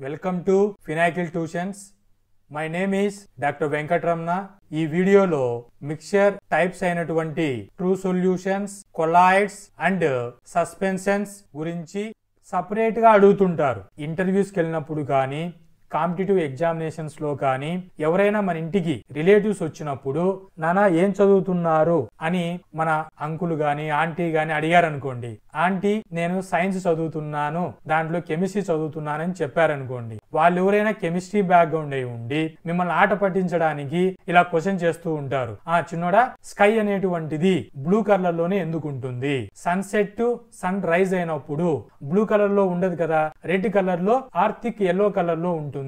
Welcome to pinnacle tuitions. My name is doctor Venkataramana. ఈ వీడియోలో mixture types అయినటువంటి true solutions, colloids and suspensions గురించి separate గా అడుగుతుంటారు. ఇంటర్వ్యూస్కి వెళ్ళినప్పుడు కానీ, కాంపిటేటివ్ ఎగ్జామినేషన్స్ లో కానీ ఎవరైనా మన ఇంటికి రిలేటివ్స్ వచ్చినప్పుడు నానా ఏం చదువుతున్నారు అని మన అంకుల్ గాని ఆంటీ గాని అడిగారనుకోండి, ఆంటీ నేను సైన్స్ చదువుతున్నాను, దాంట్లో కెమిస్ట్రీ చదువుతున్నానని చెప్పారనుకోండి, వాళ్ళు ఎవరైనా కెమిస్ట్రీ బ్యాక్గ్రౌండ్ అయి ఉండి మిమ్మల్ని ఆట పట్టించడానికి ఇలా క్వశ్చన్ చేస్తూ ఉంటారు. చిన్నోడా, స్కై అనేటువంటిది బ్లూ కలర్ లోనే ఎందుకు ఉంటుంది? సన్సెట్ సన్ రైజ్ అయినప్పుడు బ్లూ కలర్ లో ఉండదు కదా, రెడ్ కలర్ లో ఆర్ థిక్ ఎల్లో కలర్ లో ఉంటుంది.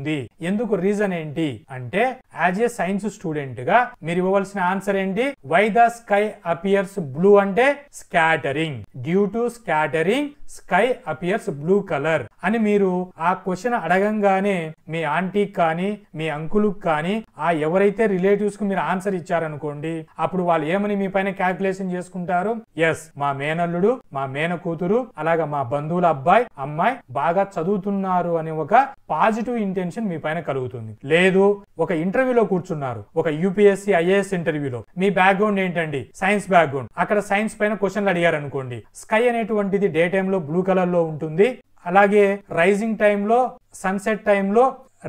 ఎందుకు? రీజన్ ఏంటి అంటే, యాజ్ ఏ సైన్స్ స్టూడెంట్ గా మీరు ఇవ్వవలసిన ఆన్సర్ ఏంటి? Why the sky appears blue అంటే scattering. Due to scattering sky appears blue colour అని మీరు ఆ క్వశ్చన్ అడగంగానే మీ ఆంటీకి కానీ మీ అంకుల్ కానీ ఎవరైతే రిలేటివ్స్ కు మీరు ఆన్సర్ ఇచ్చారనుకోండి, అప్పుడు వాళ్ళు ఏమని మీ పైన క్యాల్కులేషన్ చేసుకుంటారు? ఎస్, మా మేనల్లుడు, మా మేన కూతురు, అలాగా మా బంధువుల అబ్బాయి అమ్మాయి బాగా చదువుతున్నారు అనే ఒక పాజిటివ్ ఇంటెన్షన్ మీ పైన కలుగుతుంది. లేదు, ఒక ఇంటర్వ్యూలో కూర్చున్నారు, ఒక యూపీఎస్సీ ఐఏఎస్ ఇంటర్వ్యూలో, మీ బ్యాక్గ్రౌండ్ ఏంటండి? Science background. అక్కడ సైన్స్ పైన క్వశ్చన్లు అడిగారు అనుకోండి, స్కై అనేటువంటిది డే టైమ్ లో బ్లూ కలర్ లో ఉంటుంది, అలాగే రైజింగ్ టైంలో సన్సెట్ టైంలో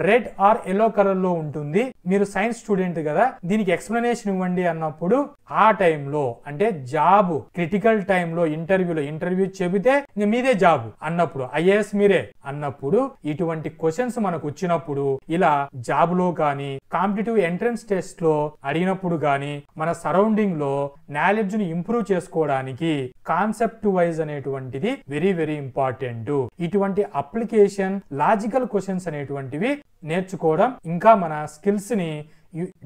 రెడ్ ఆర్ ఎల్లో కలర్ లో ఉంటుంది. మీరు సైన్స్ స్టూడెంట్ కదా, దీనికి ఎక్స్ప్లెనేషన్ ఇవ్వండి అన్నప్పుడు ఆ టైంలో అంటే జాబ్ క్రిటికల్ టైంలో ఇంటర్వ్యూ చెబితే మీదే జాబ్ అన్నప్పుడు, ఐఏఎస్ మీరే అన్నప్పుడు, ఇటువంటి క్వశ్చన్స్ మనకు వచ్చినప్పుడు ఇలా జాబ్ లో కానీ కాంపిటేటివ్ ఎంట్రన్స్ టెస్ట్ లో అడిగినప్పుడు కానీ మన సరౌండింగ్ లో నాలెడ్జ్ ని ఇంప్రూవ్ చేసుకోవడానికి కాన్సెప్ట్ వైజ్ అనేటువంటిది వెరీ వెరీ ఇంపార్టెంట్. ఇటువంటి అప్లికేషన్ లాజికల్ క్వశ్చన్స్ అనేటువంటివి నేర్చుకోవడం ఇంకా మన స్కిల్స్ ని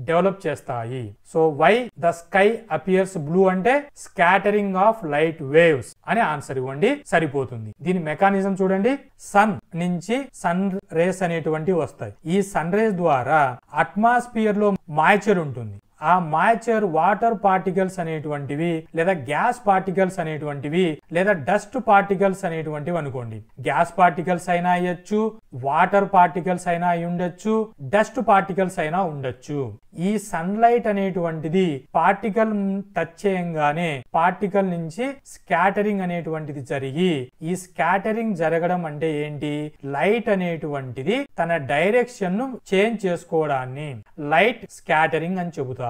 డెవలప్ చేస్తాయి. So why the sky appears blue అంటే స్కాటరింగ్ ఆఫ్ లైట్ వేవ్స్ అని ఆన్సర్ ఇవ్వండి, సరిపోతుంది. దీని మెకానిజం చూడండి. సన్ నుంచి సన్ రేస్ అనేటువంటివి వస్తాయి. ఈ సన్ రేస్ ద్వారా అట్మాస్ఫియర్ లో మాయిశ్చర్ ఉంటుంది. ఆ మాయిశ్చర్ వాటర్ పార్టికల్స్ అనేటువంటివి లేదా గ్యాస్ పార్టికల్స్ అనేటువంటివి లేదా డస్ట్ పార్టికల్స్ అనేటువంటివి అనుకోండి. గ్యాస్ పార్టికల్స్ అయినా అయ్యొచ్చు, వాటర్ పార్టికల్స్ అయినా అయి ఉండొచ్చు, డస్ట్ పార్టికల్స్ అయినా ఉండొచ్చు. ఈ సన్లైట్ అనేటువంటిది పార్టికల్ టచ్ చేయంగానే పార్టికల్ నుంచి స్కాటరింగ్ అనేటువంటిది జరిగి, ఈ స్కాటరింగ్ జరగడం అంటే ఏంటి? లైట్ అనేటువంటిది తన డైరెక్షన్ ను చేంజ్ చేసుకోవడాన్ని లైట్ స్కాటరింగ్ అని చెబుతారు.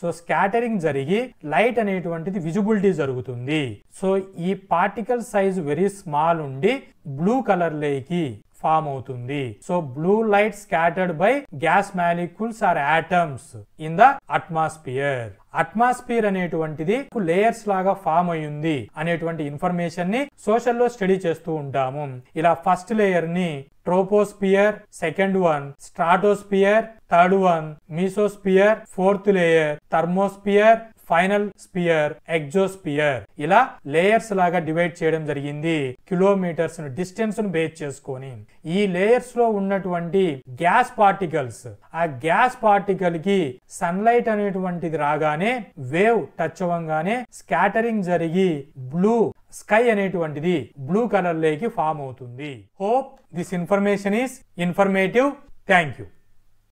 సో స్కాటరింగ్ జరిగి లైట్ అనేటువంటిది విజిబిలిటీ జరుగుతుంది. సో ఈ పార్టికల్ సైజ్ వెరీ స్మాల్ ఉండి బ్లూ కలర్ లేకి ఫామ్ అవుతుంది. So blue light scattered by gas molecules or atoms in the atmosphere. Atmosphere అనేటువంటిది లేయర్స్ లాగా ఫామ్ అయ్యింది అనేటువంటి ఇన్ఫర్మేషన్ ని సోషల్ లో స్టడీ చేస్తూ ఉంటాము. ఇలా ఫస్ట్ లేయర్ ని troposphere, second one stratosphere, third one mesosphere, fourth layer thermosphere, final sphere exosphere. ఇలా లేయర్స్ లాగా డివైడ్ చేయడం జరిగింది కిలోమీటర్స్ డిస్టెన్స్ ను బేస్ చేసుకొని. ఈ లేయర్స్ లో ఉన్నటువంటి గ్యాస్ పార్టికల్స్, ఆ గ్యాస్ పార్టికల్ కి సన్లైట్ అనేటువంటిది రాగానే వేవ్ టచ్ అవ్వగానే స్కాటరింగ్ జరిగి బ్లూ స్కై అనేటువంటిది బ్లూ కలర్ లేకి ఫామ్ అవుతుంది. Hope this information is informative. Thank you.